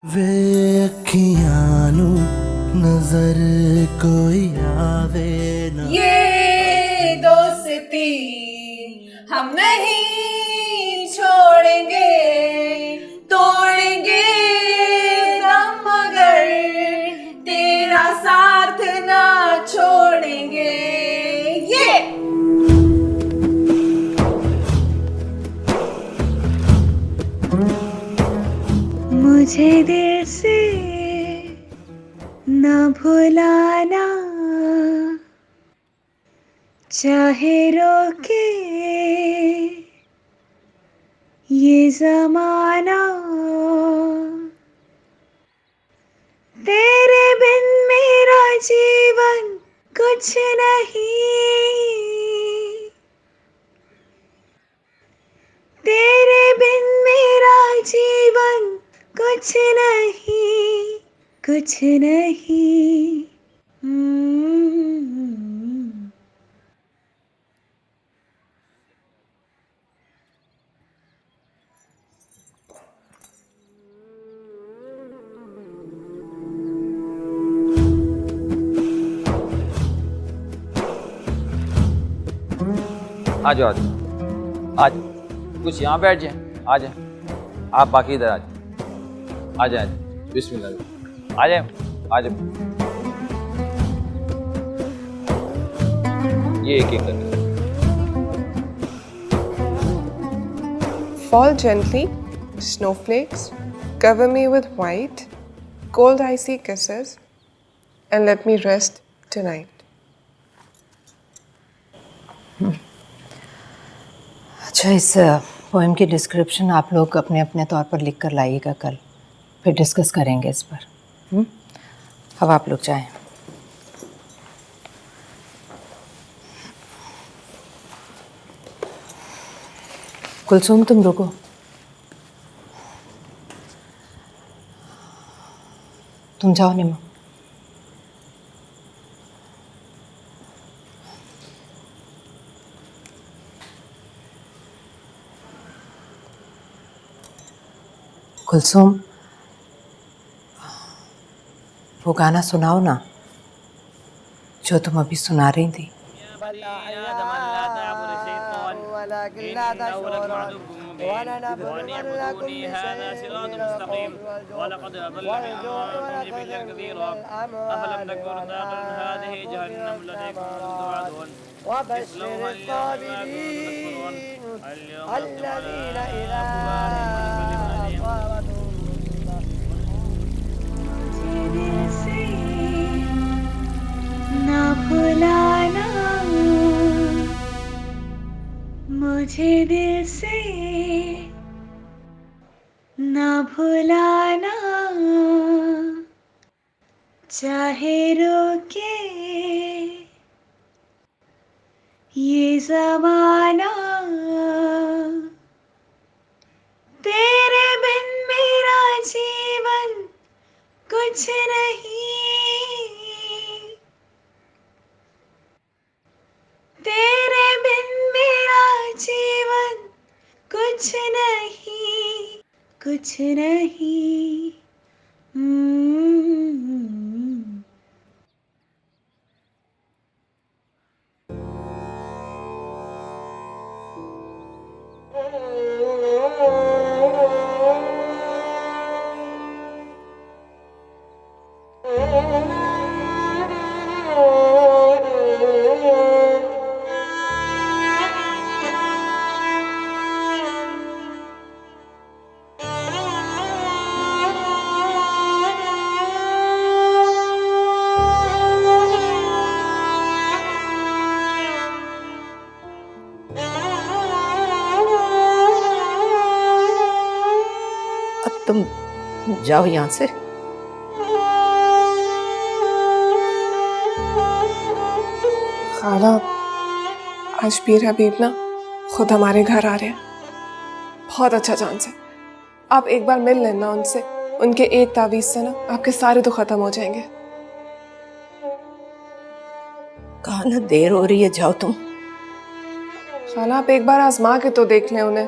वे अखियां नू नजर कोई आवे ना, ये दोस्ती हम नहीं छोड़ेंगे, तोड़ेंगे दम मगर तेरा साथ ना छोड़ेंगे। ये मुझे दिल से न भुलाना, चाहे रोके ये जमाना। तेरे बिन मेरा जीवन कुछ नहीं, तेरे बिन मेरा जीवन कुछ नहीं, कुछ नहीं। आ जाओ आज कुछ यहाँ बैठ जाए। आ जाए आप, बाकी इधर आ जाए। आ जाए बिस्मिल्लाह। आ जाए आ जाए। ये एक एक करके। Fall gently, snowflakes, cover me with white, cold icy kisses, and let me rest tonight. अच्छा, इस पोएम की डिस्क्रिप्शन आप लोग अपने अपने तौर पर लिख कर लाइएगा, कल फिर डिस्कस करेंगे इस पर। अब आप लोग जाएं। कुलसुम तुम रुको। तुम जाओ निमा। कुलसुम, वो गाना सुनाओ ना जो तुम अभी सुना रही थी। ना भुलाना, मुझे दिल से ना भुलाना, चाहे रोके ये जमाना। तेरे बिन मेरा जीवन कुछ नहीं, तेरे बिन मेरा जीवन कुछ नहीं, कुछ नहीं। अब तुम जाओ यहाँ से। खाला, आज पीर हबीब ना खुद हमारे घर आ रहे हैं। बहुत अच्छा चांस है, आप एक बार मिल लेना उनसे। उनके एक तावीज़ से ना आपके सारे तो खत्म हो जाएंगे। कहा ना देर हो रही है, जाओ तुम। खाला, आप एक बार आजमा के तो देख लें उन्हें।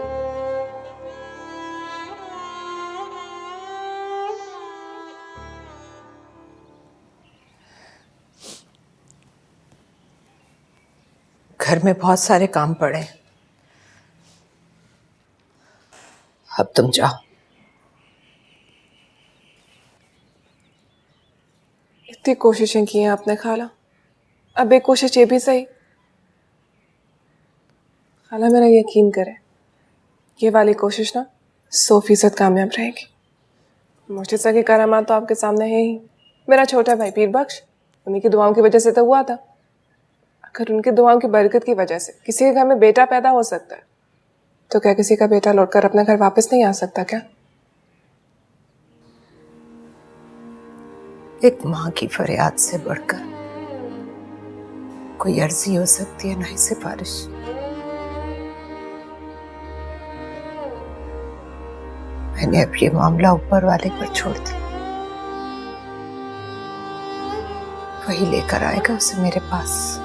घर में बहुत सारे काम पड़े हैं। अब तुम जाओ। इतनी कोशिशें की हैं आपने खाला, अब एक कोशिश ये भी सही। खाला मेरा यकीन करे, ये वाली कोशिश ना 100% कामयाब रहेगी। मुर्शिदा की करामात तो आपके सामने है ही। मेरा छोटा भाई पीर बख्श, उन्हीं की दुआओं की वजह से तो हुआ था। अगर उनकी दुआओं की बरकत की वजह से किसी के घर में बेटा पैदा हो सकता है, तो क्या किसी का बेटा लौटकर अपने घर वापस नहीं आ सकता क्या? एक माँ की फरियाद से बढ़कर कोई अर्जी हो सकती है, ना ही सिफारिश। मैंने अब ये मामला ऊपर वाले पर छोड़ दिया, वही लेकर आएगा उसे मेरे पास।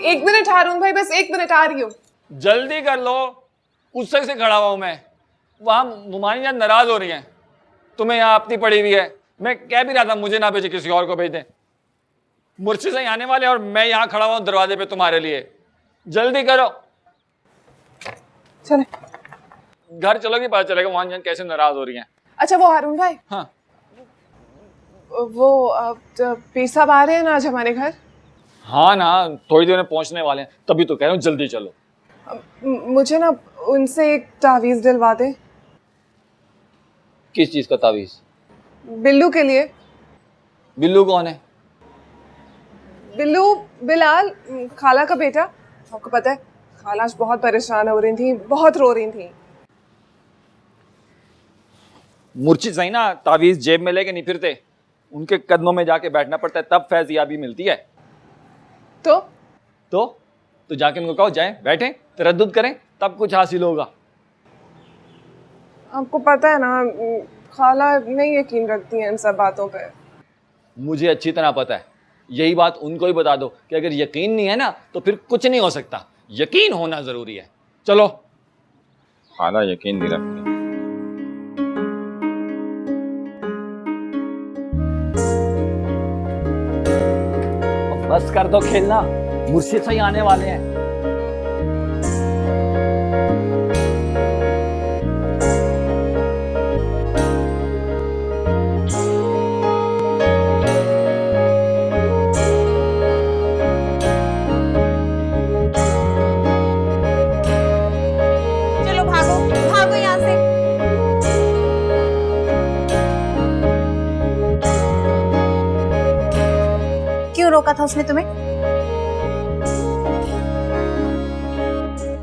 एक मिनट हारून भाई, बस 1 मिनट, आ रही हूँ। जल्दी कर लो, गुस्से से खड़ा हुआ हूं मैं। वहां मुमानी जान नाराज हो रही हैं, तुम्हें यहाँ अपनी पड़ी हुई है। मैं कह भी रहा था मुझे ना भेजे, किसी और को भेज दें। मुर्शिद से आने वाले और मैं यहाँ खड़ा हुआ दरवाजे पे तुम्हारे लिए। जल्दी करो, चले। घर चलोगी पता चलेगा मुमानी जान कैसे नाराज हो रही हैं। अच्छा वो हारून भाई, हाँ वो पीर साहब आ रहे हैं ना आज हमारे घर। हाँ ना, थोड़ी देर में पहुंचने वाले हैं, तभी तो कह रहा हूँ जल्दी चलो। मुझे ना उनसे एक तावीज़ दिलवा दे। किस चीज का तावीज? बिल्लू के लिए। बिल्लू कौन है? बिल्लू बिलाल, खाला का बेटा। आपको पता है खाला आज बहुत परेशान हो रही थी, बहुत रो रही थी। मुर्शिद सही ना तावीज जेब में लेके नहीं फिरते, उनके कदमों में जाके बैठना पड़ता है, तब फैज़याबी मिलती है। तो जाके उनको कहो जाएं, बैठें, तरद्दुद करें, तब कुछ हासिल होगा। आपको पता है ना खाला नहीं यकीन रखती हैं इन सब बातों पे। मुझे अच्छी तरह पता है, यही बात उनको ही बता दो कि अगर यकीन नहीं है ना तो फिर कुछ नहीं हो सकता। यकीन होना जरूरी है। चलो। खाला यकीन नहीं रखती। बस कर दो खेलना, मुर्शिद से ही आने वाले हैं। चलो भागो भागो यहाँ से। क्यों रोका था उसने तुम्हें?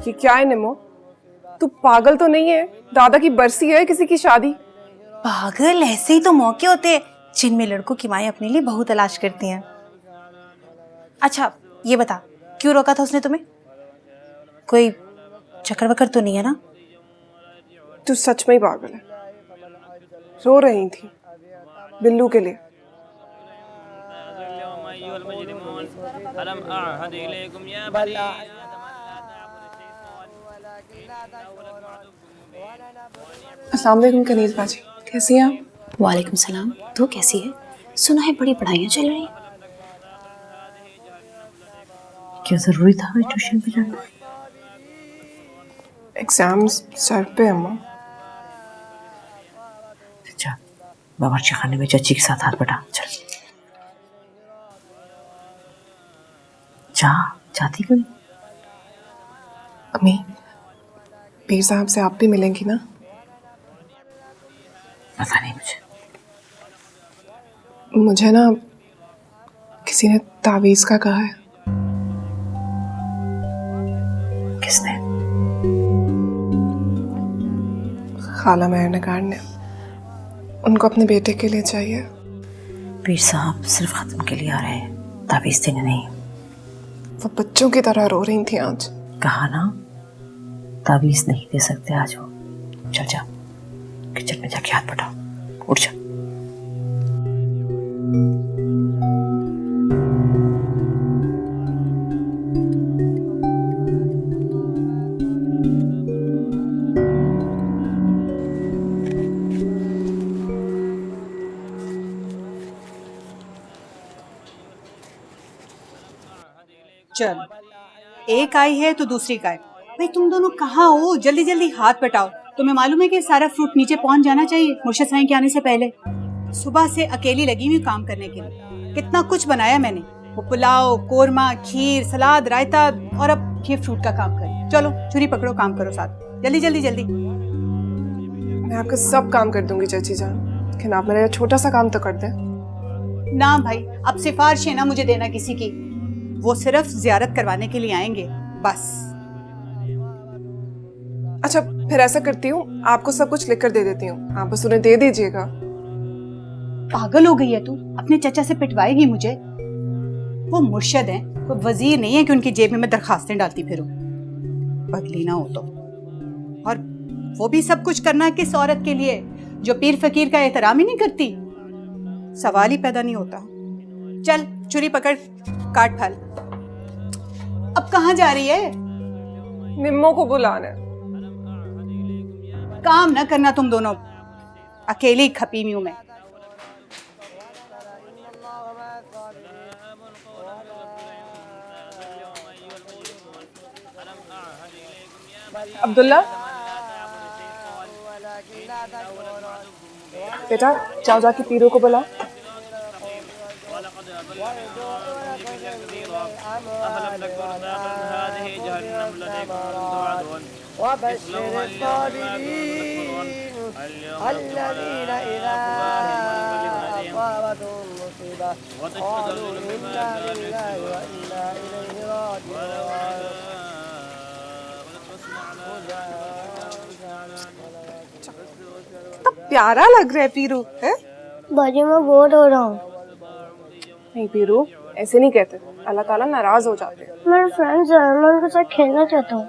ये क्या है निमो, तू पागल तो नहीं है? दादा की बरसी है, किसी की शादी? पागल, ऐसे ही तो मौके होते हैं जिनमें लड़कों की माएं अपने लिए बहू तलाश करती हैं। अच्छा ये बता, क्यों रोका था उसने तुम्हें? कोई चक्कर वक्कर तो नहीं है ना? तू सच में ही पागल है। रो रही थी बिल्लू के लिए। अस्सलाम वालेकुम कनीज बाजी, कैसी हैं आप? वालेकुम सलाम। तू कैसी है? सुना है बड़ी पढ़ाइयाँ चल रही हैं। क्या जरूरी था ट्यूशन पे जाना? एग्जाम्स सर पे अम्मा। अच्छा बावर्ची खाने में चाची के साथ हाथ बटा। चल जा, जाती क्यों नहीं? अम्मी, पीर साहब से आप भी मिलेंगी ना? पता नहीं मुझे। मुझे ना किसी ने तावीज़ का कहा है। किसने? खाला मेहरनिगार ने। उनको अपने बेटे के लिए चाहिए। पीर साहब सिर्फ खत्म के लिए आ रहे हैं, ताबीज़ देने नहीं। वो बच्चों की तरह रो रही थी आज। कहा ना ताबीज़ नहीं दे सकते आज वो। चल जा किचन में जाके हाथ बटाओ, उठ जा। चल, एक आई है तो दूसरी का है। भाई तुम दोनों कहाँ हो? जल्दी जल्दी हाथ बटाओ। तुम्हें मालूम है कि सारा फ्रूट नीचे पहुंच जाना चाहिए मुर्शिद साईं के आने से पहले। सुबह से अकेली लगी हुई काम करने के लिए। कितना कुछ बनाया मैंने, वो पुलाव, कोरमा, खीर, सलाद, रायता, और अब ये फ्रूट का काम कर। चलो छुरी पकड़ो, काम करो साथ, जल्दी जल्दी जल्दी। मैं आपका सब काम कर दूंगी चाची जान, लेकिन आप मेरा छोटा सा काम तो कर दें। ना भाई, अब सिफारिश है ना मुझे देना किसी की। वो सिर्फ जियारत करवाने के लिए आएंगे बस। अच्छा फिर ऐसा करती हूँ, आपको सब कुछ लिख कर दे देती हूँ, आप बस उन्हें दे दीजिएगा। पागल हो गई है तू? अपने चचा से पिटवाएगी मुझे? वो मुर्शिद हैं, वो वजीर नहीं है कि उनकी जेब में मैं दरखास्तें डालती फिरूं। पगली ना हो तो। और वो भी सब कुछ करना किस औरत के लिए जो पीर फकीर का एहतराम ही नहीं करती? सवाल ही पैदा नहीं होता। चल छुरी पकड़, काट फल। अब कहाँ जा रही है? निम्मो को बुलाना है। काम ना करना तुम दोनों, अकेली खपी हुई हूं मैं। अब्दुल्ला बेटा, जाओ जाके पीरों को बुलाओ। प्यारा लग रहा है पीरू, है? बाजी मैं बोर हो रहा हूँ। नहीं पीरू, ऐसे नहीं कहते, अल्लाह ताला नाराज हो जाते हैं। मेरे फ्रेंड्स हैं, मैं उनके साथ खेलना चाहता हूँ।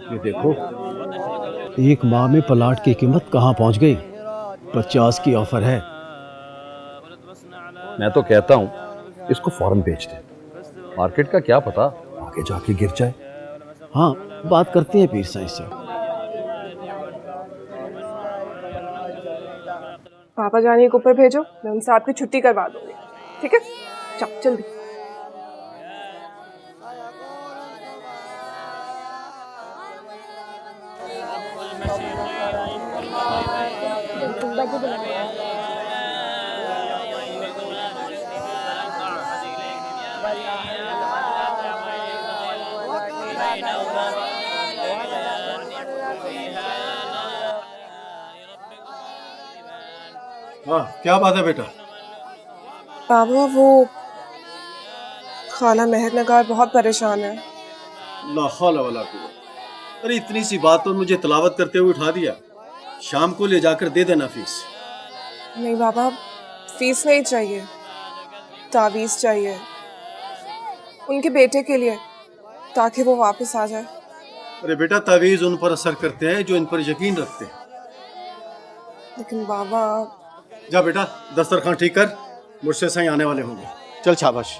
ये देखो, एक माह में प्लाट की कीमत कहाँ पहुँच गई। 50 की ऑफर है। मैं तो कहता हूँ इसको फौरन बेच दे, मार्केट का क्या पता आगे जाके गिर जाए। हाँ, बात करते हैं पीर साईं से। पापा जानी को ऊपर भेजो, मैं उनसे आपकी छुट्टी करवा दूंगी, ठीक है? चल जल्दी। हाँ, क्या बात है बेटा? बाबा वो खाला मेहर नगार बहुत परेशान है। ला हौला वला कुव्वत। अरे इतनी सी बात तो मुझे तिलावत करते हुए उठा दिया। शाम को ले जाकर दे देना फीस। नहीं बाबा, फीस नहीं चाहिए, तावीज़ चाहिए उनके बेटे के लिए, ताकि वो वापस आ जाए। अरे बेटा, तावीज़ उन पर असर करते हैं जो इन पर यकीन रखते हैं। लेकिन बाबा। जा बेटा, दस्तरखान ठीक कर, मुर्शिद साईं आने वाले होंगे। चल शाबाश।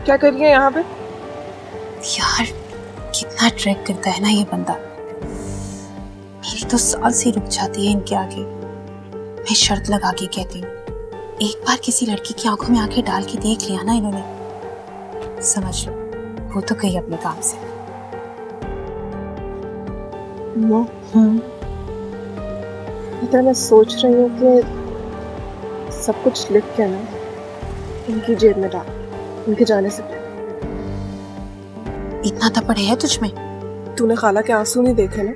क्या कर रही है यहाँ पे? यार कितना ट्रैक करता है ना ये बंदा। मेरी तो सांस ही रुक जाती है इनके आगे। मैं शर्त लगा के कहती हूँ, एक बार किसी लड़की की आंखों में आंखें डाल के देख लिया ना इन्होंने, समझ लो वो तो गई अपने काम से। पता है, मैं सोच रही हूँ कि सब कुछ लिख के ना इनकी जेब में डाल, इनके जाने से पहले। इतना तपड़ है तुझ में? तूने खाला के आंसू नहीं देखे ना?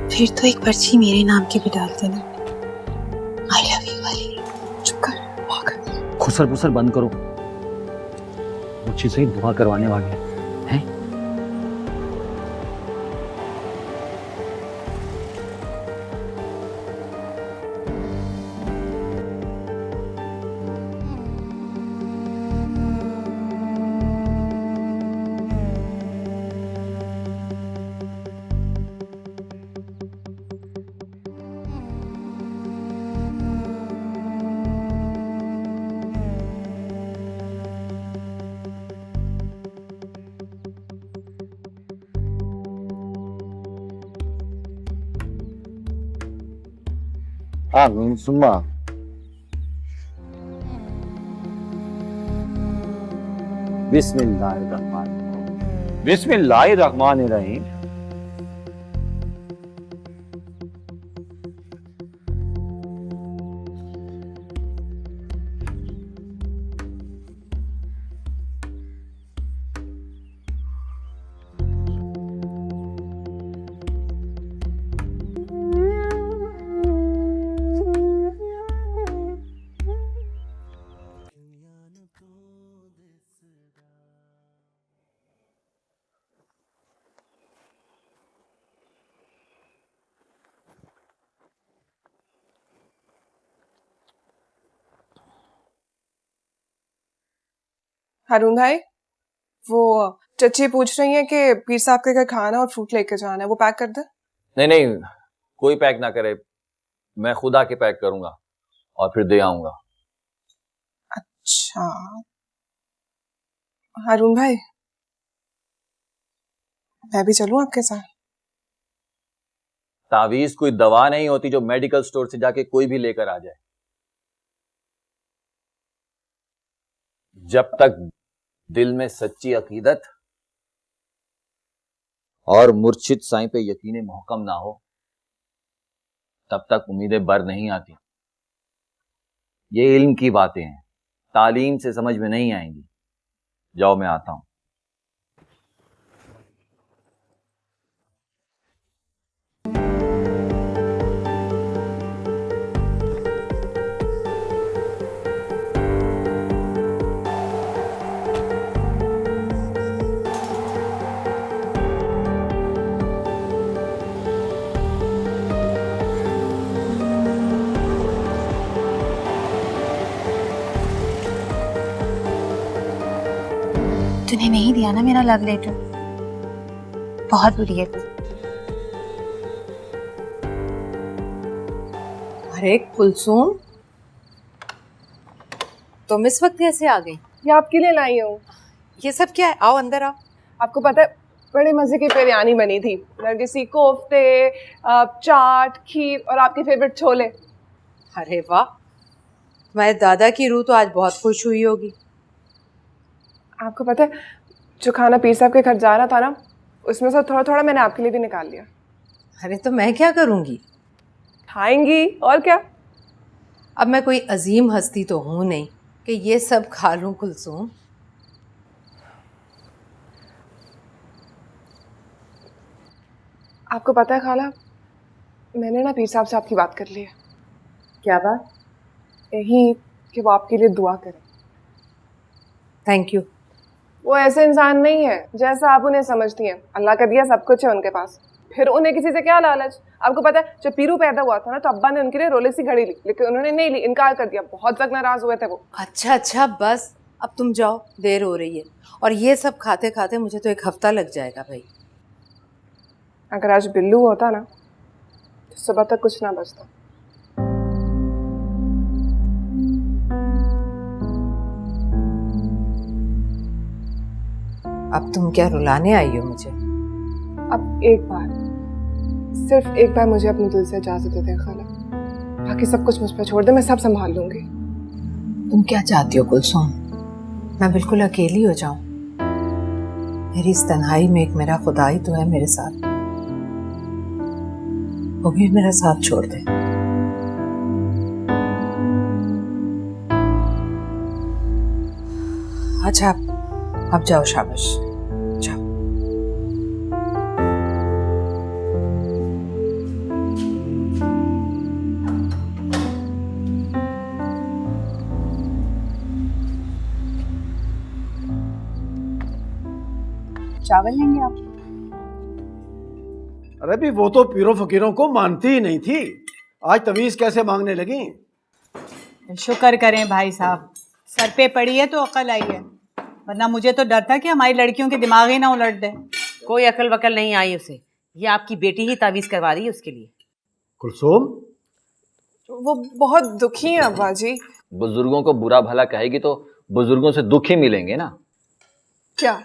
फिर तो एक पर्ची मेरे नाम की भी डाल देना, आई लव यू वाली। चुप कर, भाग। खुसर पुसर बंद करो, मुझे से दुआ करवाने वाले हैं। Amin semua. Bismillahirrahmanirrahim. हारून भाई, वो चची पूछ रही है कि पीर साहब के घर खाना और फ्रूट लेके जाना है, वो पैक कर दे। नहीं नहीं, कोई पैक ना करे, मैं खुद आके पैक करूंगा और फिर दे आऊंगा। अच्छा हारून भाई, मैं भी चलूं आपके साथ? तावीज कोई दवा नहीं होती जो मेडिकल स्टोर से जाके कोई भी लेकर आ जाए। जब तक दिल में सच्ची अकीदत और मुर्शिद साईं पे यकीन मुहकम ना हो, तब तक उम्मीदें बर नहीं आती। ये इल्म की बातें हैं, तालीम से समझ में नहीं आएंगी। जाओ, मैं आता हूं। तूने नहीं दिया ना मेरा लव लेटर, बहुत बुरी है तू। अरे कुलसूम, तुम इस वक्त कैसे आ गई? ये आपके लिए लाई हूँ। ये सब क्या है? आओ अंदर आओ। आपको पता है, बड़े मजे की बिरयानी बनी थी, नरगिसी कोफ्ते, चाट, खीर और आपके फेवरेट छोले। अरे वाह, तुम्हारे दादा की रूह तो आज बहुत खुश हुई होगी। आपको पता है, जो खाना पीर साहब के घर जा रहा था ना, उसमें से थोड़ा थोड़ा मैंने आपके लिए भी निकाल लिया। अरे तो मैं क्या करूँगी? खाएंगी और क्या। अब मैं कोई अजीम हस्ती तो हूँ नहीं कि ये सब खा लूँ कुलसूम। आपको पता है खाला, मैंने ना पीर साहब से आपकी बात कर ली है। क्या बात? यही कि वो आपके लिए दुआ करें। Thank you. वो ऐसे इंसान नहीं है जैसा आप उन्हें समझती हैं। अल्लाह का दिया सब कुछ है उनके पास, फिर उन्हें किसी से क्या लालच। आपको पता है, जब पीरू पैदा हुआ था ना, तो अब्बा ने उनके लिए रोलेक्स की घड़ी ली, लेकिन उन्होंने नहीं ली, इनकार कर दिया। बहुत सख्त नाराज हुए थे वो। अच्छा बस, अब तुम जाओ, देर हो रही है। और ये सब खाते खाते मुझे तो 1 हफ्ता लग जाएगा भाई। अगर आज बिल्लू होता ना, तो सुबह तक कुछ ना बचता। अब तुम क्या रुलाने आई हो मुझे? अब एक बार, सिर्फ एक बार मुझे अपने दिल से इजाजत दे दें खाला। बाकी सब कुछ मुझ पर छोड़ दे, मैं सब संभाल लूंगी। तुम क्या चाहती हो कुलसुम? मैं बिल्कुल अकेली हो जाऊं? मेरी इस तन्हाई में एक मेरा खुदा ही तो है मेरे साथ, वो भी मेरा साथ छोड़ दे। अच्छा अब जाओ, शाबाश जाओ। चावल लेंगे आप? अरे भी वो तो पीरों फकीरों को मानती ही नहीं थी, आज तमीज कैसे मांगने लगी? शुक्र करें भाई साहब, सर पे पड़ी है तो अकल आई है, वरना मुझे तो डर था कि हमारी लड़कियों के दिमाग ही ना उलट दे। कोई अकल वकल नहीं आई उसे, ये आपकी बेटी ही तावीज करवा रही है उसके लिए। कुलसुम, वो बहुत दुखी है अब्बा जी। बुजुर्गों को बुरा भला कहेगी तो बुजुर्गों से दुख ही मिलेंगे ना। क्या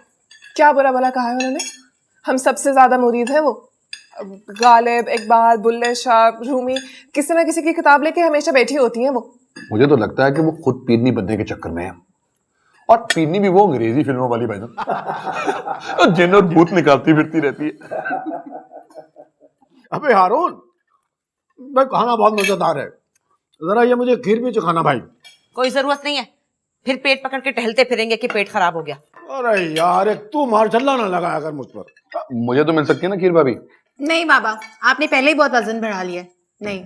क्या बुरा भला कहा है उन्होंने? हम सबसे ज्यादा मुरीद है वो। गालिब, इकबाल, बुल्ले शाह, रूमी, किसी ना किसी की किताब लेके हमेशा बैठी होती हैं वो। मुझे तो लगता है कि वो खुद पीरनी बनने के चक्कर में है, और पीरनी भी वो अंग्रेजी फिल्मों वाली भाईजान जिन और भूत निकालती फिरती रहती है। अबे हारून भाई, खाना बहुत मजेदार है, जरा ये मुझे खीर भी चखाना भाई। कोई जरूरत नहीं है, फिर पेट पकड़ के टहलते फिरेंगे कि पेट खराब हो गया। अरे यार, एक तू मार चल्ला ना लगाया कर मुझ पर। मुझे तो मिल सकती है ना खीर भाभी। नहीं बाबा, आपने पहले ही बहुत वजन बढ़ा लिया। नहीं,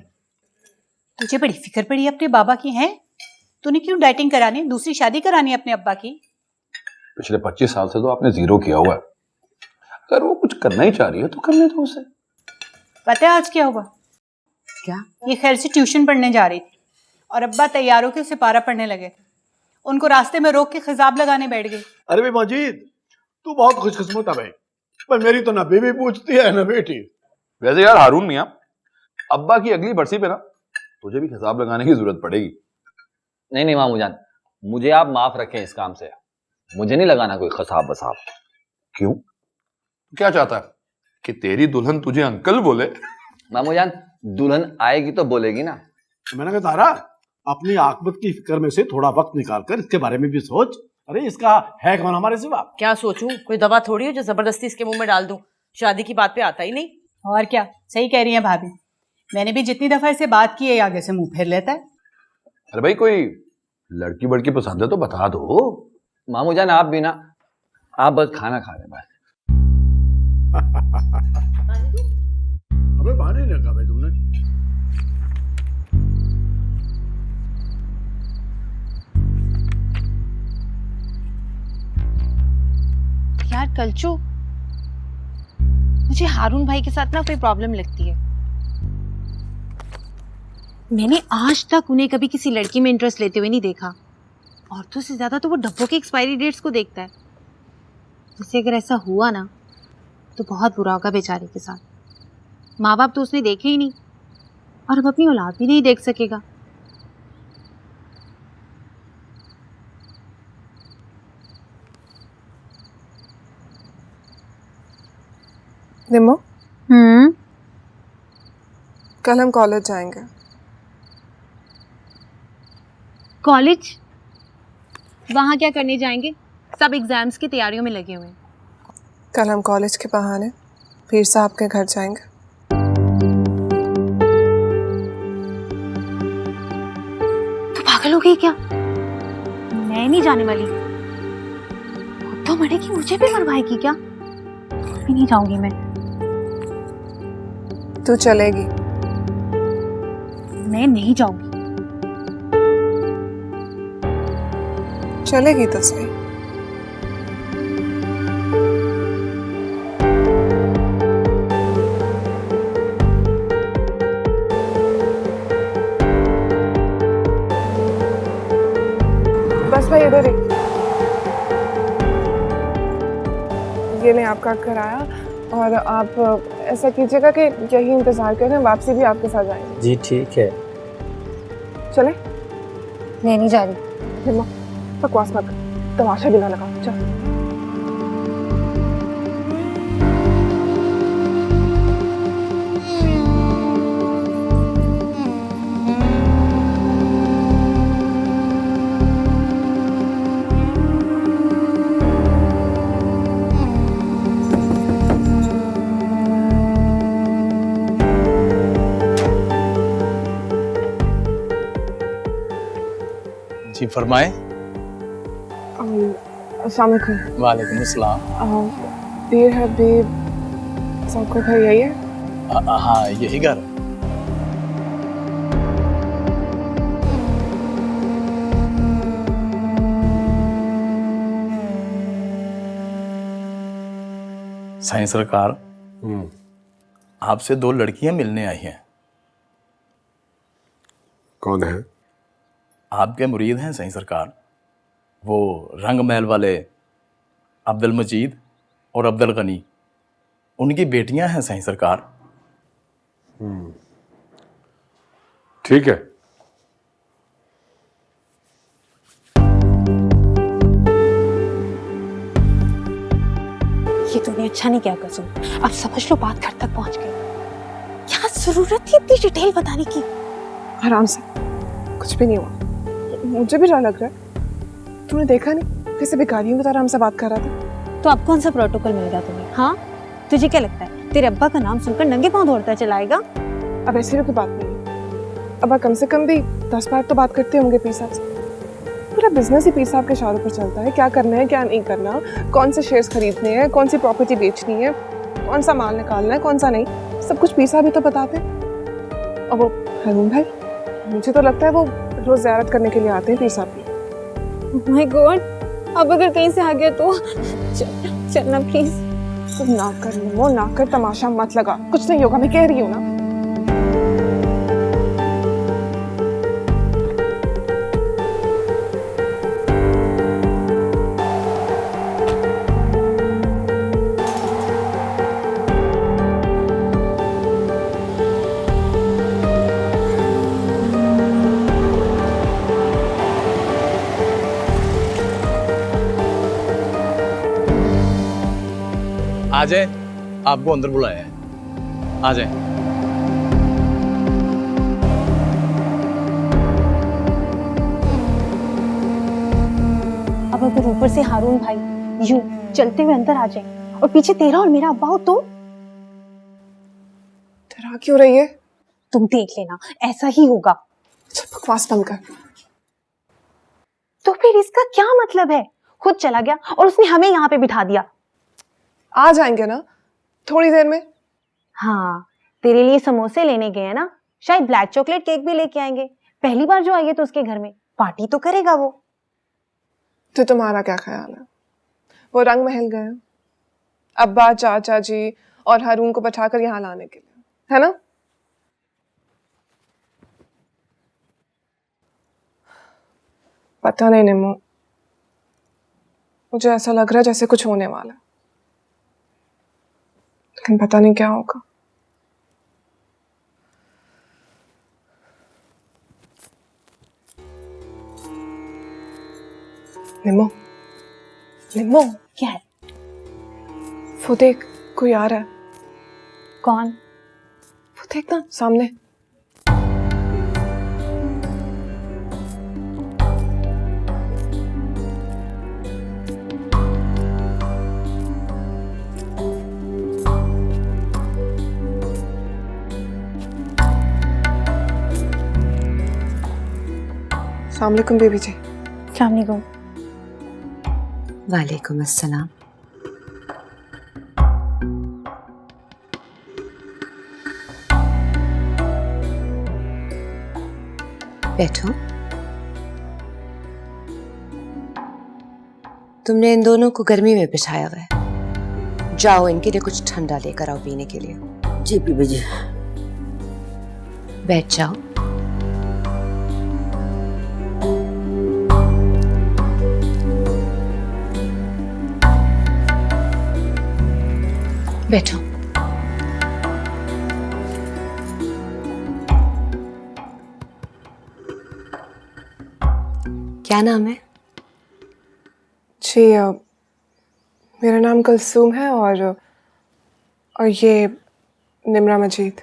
तुझे बड़ी फिक्र पड़ी अपने बाबा की है? तूने क्यों डाइटिंग करानी, दूसरी शादी करानी है अपने अब्बा की? पिछले 25 साल से तो आपने जीरो किया हुआ है, अगर वो कुछ करना ही चाह रही है तो करने दो उसे। पता है आज क्या हुआ? क्या? ये खैर से ट्यूशन पढ़ने जा रही थी और अब्बा तैयार होकर उसे पारा पढ़ने लगे। उनको रास्ते में रोक के खिजाब लगाने बैठ गई। अरे भाई मजीद, तू बहुत खुशकिस्मत है भाई, पर मेरी तो ना बीवी पूछती है ना बेटी। वैसे यार हारून मियां, अब्बा की अगली बरसी पे ना तुझे भी हिसाब लगाने की जरूरत पड़ेगी। नहीं नहीं मामू जान, मुझे आप माफ रखें इस काम से, मुझे नहीं लगाना कोई खसाब बसाब। क्यों, क्या चाहता है कि तेरी दुल्हन तुझे अंकल बोले? मामू जान, दुल्हन आएगी तो बोलेगी ना। मैंने कहा तारा, अपनी आकबत की फिक्र में से थोड़ा वक्त निकाल कर इसके बारे में भी सोच। अरे इसका है कौन हमारे सिवा? क्या सोचूं, कोई दवा थोड़ी हो जो जबरदस्ती इसके मुंह में डाल दूं। शादी की बात पे आता ही नहीं। और क्या, सही कह रही है भाभी, मैंने भी जितनी दफा इसे बात की है आगे से मुंह फेर लेता है। अरे भाई, कोई लड़की बड़की पसंद है तो बता दो। मामू जान आप भी ना, आप बस खाना खा रहे बस। अबे बहाने नहीं कहा भाई तुमने। यार कलचू, मुझे हारून भाई के साथ ना कोई प्रॉब्लम लगती है। मैंने आज तक उन्हें कभी किसी लड़की में इंटरेस्ट लेते हुए नहीं देखा। औरतों से ज्यादा तो वो डब्बों की एक्सपायरी डेट्स को देखता है। जैसे अगर ऐसा हुआ ना तो बहुत बुरा होगा बेचारे के साथ। माँ बाप तो उसने देखे ही नहीं और अब अपनी औलाद भी नहीं देख सकेगा। निम्मो, कल हम कॉलेज जाएंगे। कॉलेज? वहाँ क्या करने जाएंगे? सब एग्जाम्स की तैयारियों में लगे हुए हैं। कल हम कॉलेज के बहाने पीर साहब के घर जाएंगे। तू पागल हो गई क्या? मैं नहीं जाने वाली। खुद तो मरेगी, मुझे भी मरवाएगी क्या? भी नहीं जाऊंगी मैं। तू चलेगी? मैं नहीं जाऊंगी। चलेगी तो सही। बस भाई इधर ही, ये ले आपका किराया, और आप ऐसा कीजिएगा कि यही इंतजार करें, वापसी भी आपके साथ जाएंगे। जी ठीक है। चले? मैं नहीं जा रही। बकवास मत कर, तमाशा भी ना लगा। चल। जी फरमाए। अस्सलाम वालेकुम। वालेकुम अस्सलाम। बीर हबीब सबको घर यही है? हाँ यही घर। साईं सरकार, आपसे 2 लड़कियां मिलने आई हैं। कौन है? आपके मुरीद हैं साईं सरकार, वो रंग महल वाले अब्दुल मजीद और अब्दुल गनी, उनकी बेटियां हैं साईं सरकार। ठीक है। ये तूने अच्छा नहीं किया कसम। अब समझ लो बात घर तक पहुंच गई। क्या जरूरत थी इतनी डिटेल बताने की? आराम से, कुछ भी नहीं हुआ। मुझे भी डर लग रहा है। तूने देखा नहीं कैसे भिखारियों की तरह हमसे बात कर रहा था? तो अब कौन सा प्रोटोकॉल मिल गया तुम्हें? हाँ, तुझे क्या लगता है तेरे अब्बा का नाम सुनकर नंगे पांव दौड़ता चलाएगा? अब ऐसी भी कोई बात नहीं है। अब कम से कम भी 10 बार तो बात करते होंगे पीर साहब से। पूरा बिजनेस ही पीर साहब के इशारों पर चलता है। क्या करना है क्या नहीं करना, कौन से शेयर्स खरीदने हैं, कौन सी प्रॉपर्टी बेचनी है, कौन सा माल निकालना है, कौन सा नहीं, सब कुछ पीर साहब ही तो बताते हैं। और वो हारून भाई, मुझे तो लगता है वो रोज ज़ियारत करने के लिए आते हैं पीर साहब की। माय गॉड, अब अगर कहीं से आ गया तो चलना प्लीज। तुम ना कर वो ना कर, तमाशा मत लगा, कुछ नहीं होगा, मैं कह रही हूँ ना। आ जाए, आपको अंदर बुलाया है, आ जाए। अब अगर ऊपर से हारून भाई यूं चलते हुए अंदर आ जाए और पीछे तेरा और मेरा अब्बा हो तो? डरा क्यों रही है? तुम देख लेना, ऐसा ही होगा। बकवास बंद कर। तो फिर इसका क्या मतलब है? खुद चला गया और उसने हमें यहाँ पे बिठा दिया। आ जाएंगे ना थोड़ी देर में। हाँ, तेरे लिए समोसे लेने गए हैं ना, शायद ब्लैक चॉकलेट केक भी लेके आएंगे। पहली बार जो आई है तो उसके घर में पार्टी तो करेगा वो। तो तुम्हारा क्या ख्याल है? वो रंग महल गए, अब्बा चाचा जी और हारून को बैठाकर यहाँ लाने के लिए, है ना? पता नहीं निम्मो, मुझे ऐसा लग रहा है जैसे कुछ होने वाला है, लेकिन पता नहीं क्या होगा। निम्मो, निम्मो, क्या है? वो देख, कोई आ रहा है। कौन? वो देख ना सामने। अस्सलाम वालेकुम बेबी जी। अस्सलाम वालेकुम। वालेकुम अस्सलाम। बैठो। तुमने इन दोनों को गर्मी में बिठाया हुआ है, जाओ इनके लिए कुछ ठंडा लेकर आओ पीने के लिए। जी बीबी जी। बैठ जाओ। बैठो। क्या नाम है? जी मेरा नाम कुलसूम है और ये निम्रा मजीद।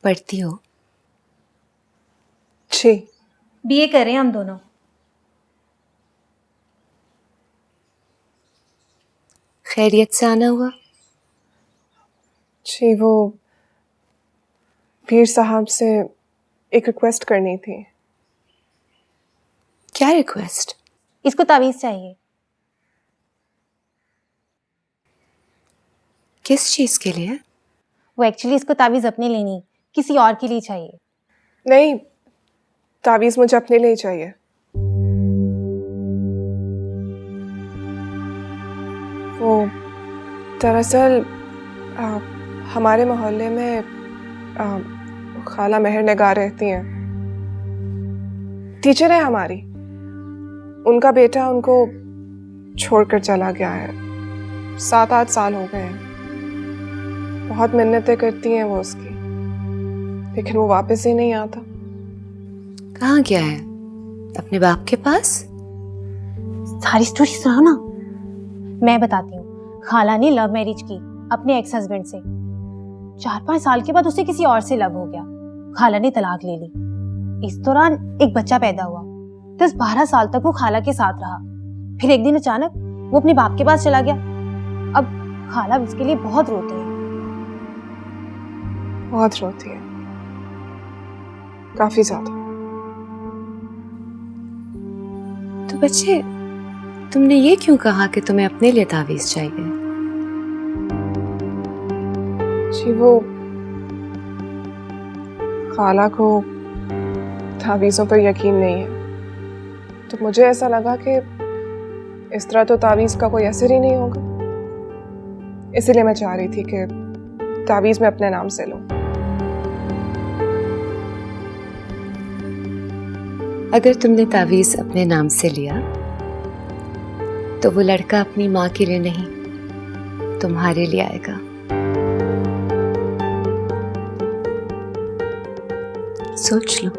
पढ़ती हो? जी। बीए कर रहे हैं हम दोनों। खैरियत से आना हुआ? जी वो पीर साहब से एक रिक्वेस्ट करनी थी। क्या रिक्वेस्ट? इसको तावीज चाहिए। किस चीज के लिए? वो एक्चुअली इसको तावीज अपने लिए नहीं, किसी और के लिए चाहिए। नहीं, तावीज मुझे अपने लिए ही चाहिए। वो दरअसल हमारे मोहल्ले में खाला मेहर निगाह रहती हैं, टीचर है हमारी। उनका बेटा उनको छोड़कर चला गया है, 7-8 साल हो गए हैं। बहुत मिन्नतें करती हैं वो उसकी, लेकिन वो वापस ही नहीं आता। कहाँ गया है? अपने बाप के पास? सारी स्टोरी सुनाओ ना। मैं बताती हूँ। खाला ने लव मैरिज की अपने एक्स हस्बैंड से। 4-5 साल के बाद उसे किसी और से लव हो गया। खाला ने तलाक ले ली। इस दौरान एक बच्चा पैदा हुआ। 10-12 साल तक वो खाला के साथ रहा। फिर एक दिन अचानक वो अपने बाप के पास चला गया। अब खाला उसके लिए बहुत रोती है। बहुत रोती है, काफी ज्यादा। तो बच्चे, तुमने ये क्यों कहा कि तुम्हें अपने लिए तावीज चाहिए? जी वो खाला को तावीज़ों पर यकीन नहीं है, तो मुझे ऐसा लगा कि इस तरह तो तावीज़ का कोई असर ही नहीं होगा। इसीलिए मैं चाह रही थी कि तावीज़ मैं अपने नाम से लूं। अगर तुमने तावीज अपने नाम से लिया तो वो लड़का अपनी माँ के लिए नहीं, तुम्हारे लिए आएगा। सोच लो।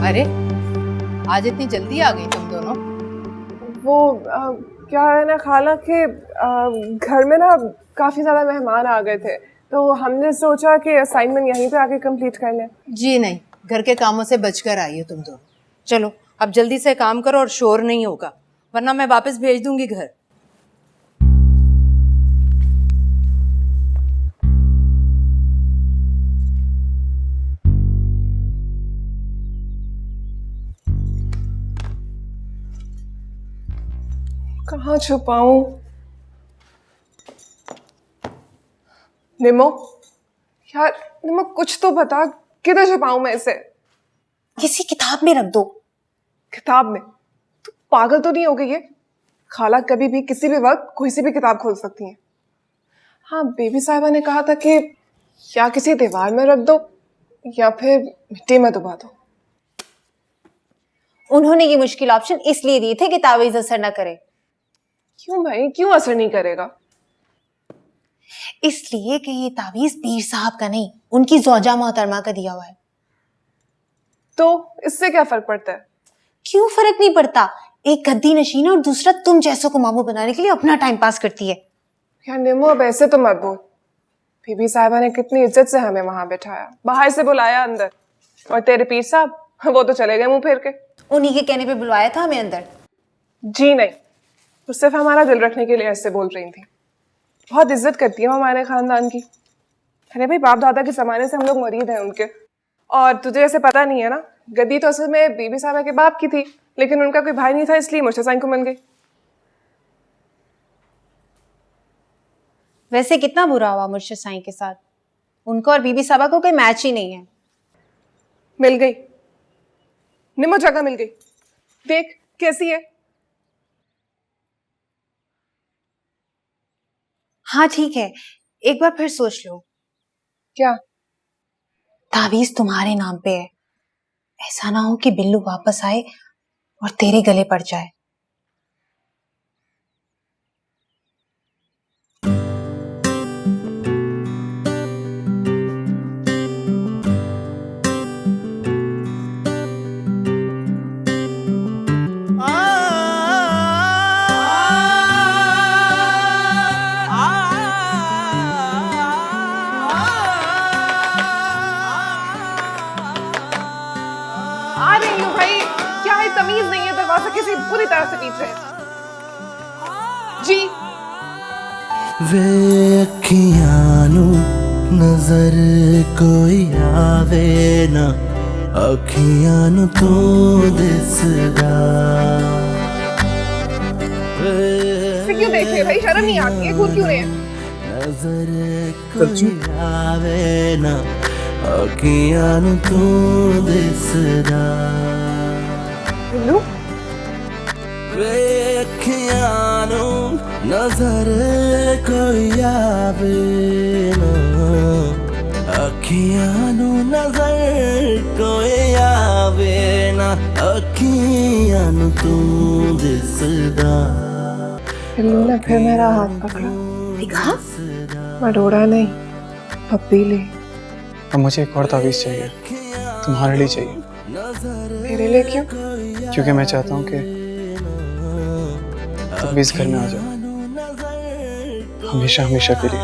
अरे आज इतनी जल्दी आ गई तुम दोनों? वो क्या है ना खाला के घर में ना काफ़ी ज़्यादा मेहमान आ गए थे, तो हमने सोचा कि असाइनमेंट यहीं पे आके कंप्लीट कर लें। जी नहीं, घर के कामों से बचकर आई हो तुम दोनों। चलो अब जल्दी से काम करो और शोर नहीं होगा, वरना मैं वापस भेज दूंगी घर। कहाँ छुपाऊं? निमो, यार निमो कुछ तो बता, किधर छुपाऊं मैं इसे? किसी किताब में रख दो। किताब में? तू पागल तो नहीं हो गई है? खाला कभी भी किसी भी वक्त कोई सी भी किताब खोल सकती हैं। हाँ, बेबी साहिबा ने कहा था कि या किसी दीवार में रख दो या फिर मिट्टी में दबा दो। उन्होंने ये मुश्किल ऑप्शन इसलिए दिए थे कि तावीज असर न करे। क्यों भाई, क्यों असर नहीं करेगा? इसलिए कि ये तावीज पीर साहब का नहीं, उनकी ज़ौजा मोहतरमा का दिया हुआ है। तो इससे क्या फर्क पड़ता है? क्यों फर्क नहीं पड़ता? एक गद्दी नशीन और दूसरा तुम जैसों को मामू बनाने के लिए अपना टाइम पास करती है। यार निमो, अब ऐसे तो मत बोल। बीबी साहिबा ने कितनी इज्जत से हमें वहां बैठाया, बाहर से बुलाया अंदर, और तेरे पीर साहब वो तो चले गए मुंह फेर के। उन्हीं के कहने पे बुलवाया था हमें अंदर। जी नहीं, तो सिर्फ हमारा दिल रखने के लिए ऐसे बोल रही थी। बहुत इज्जत करती है हमारे खानदान की। अरे भाई, बाप दादा के जमाने से हम लोग मरीद हैं उनके। और तुझे ऐसे पता नहीं है ना, गद्दी तो असल में बीबी साहिबा के बाप की थी, लेकिन उनका कोई भाई नहीं था, इसलिए मुर्शिद साईं को मिल गई। वैसे कितना बुरा हुआ मुर्शिद साईं के साथ। उनको और बीबी साहबा को कोई मैच ही नहीं है। मिल गई निमो, जगह मिल गई। देख कैसी है। हाँ ठीक है, एक बार फिर सोच लो। क्या? तावीज तुम्हारे नाम पे है। ऐसा ना हो कि बिल्लू वापस आए और तेरे गले पड़ जाए। आ रही हूँ भाई, क्या है तमीज नहीं है, दरवाजा किसी बुरी तरह से पीट रहे हैं। जी वे अखियां नू नजर कोई आवे ना अखियां नू तू दिसदा क्यों देख रहे भाई, शर्म नहीं आती है? घूर क्यों रहे हैं? नजर कोई आवे ना अखियां नू तू दिसदा वे अखियां नू नजर कोई आवे ना अखियां नू नजर कोई आवे ना अखियां नू तू दिसदा। बिल्लू ने फिर मेरा हाथ पकड़ा। देखा? मैं डोरा नहीं, अब पी ली। अब मुझे एक और तावीज़ चाहिए, तुम्हारे लिए चाहिए। मेरे लिए क्यों? क्योंकि मैं चाहता हूँ कि तावीज़ घर में आ जाओ, हमेशा हमेशा के लिए।